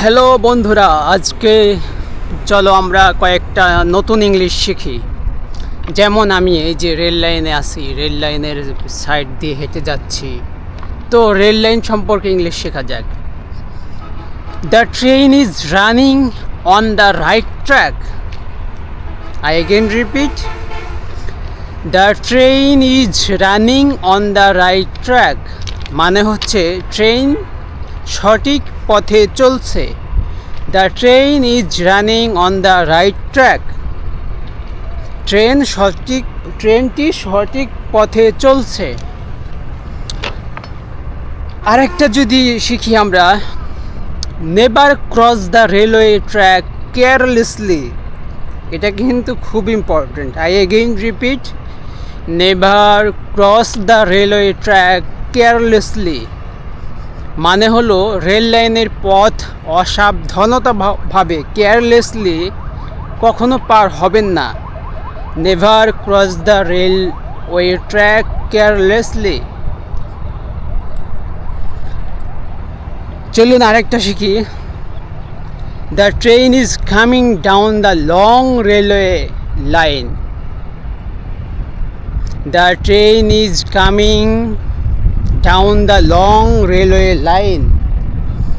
Hello বন্ধুরা, আজকে চলো আমরা কয়েকটা নতুন ইংলিশ শিখি। যেমন আমি এই যে রেল লাইনে আছি, রেল লাইনের সাইড দিয়ে হেঁটে যাচ্ছি, তো রেল লাইন সম্পর্কে ইংলিশ শেখা যাক। The train is running on the right track. I again repeat, the train is running on the right track. মানে হচ্ছে ট্রেন সঠিক পথে চলছে। The train is running on the right track. ট্রেনটি সঠিক পথে চলছে। আরেকটা যদি শিখি আমরা, never cross the railway track carelessly. এটা কিন্তু খুব important. I again repeat, never cross the railway track carelessly. মানে হলো রেল লাইনের পথ অসাবধানতাভাবে, কেয়ারলেসলি কখনো পার হবেন না। Never cross the railway track carelessly. চলুন আরেকটা শিখি। The train is coming down the long railway line. The train is coming down the long railway line.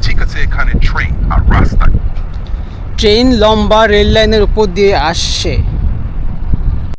ঠিক আছে, এখানে ট্রেন আর রাস্তা। ট্রেন লম্বা রেল লাইনের উপর দিয়ে আসছে।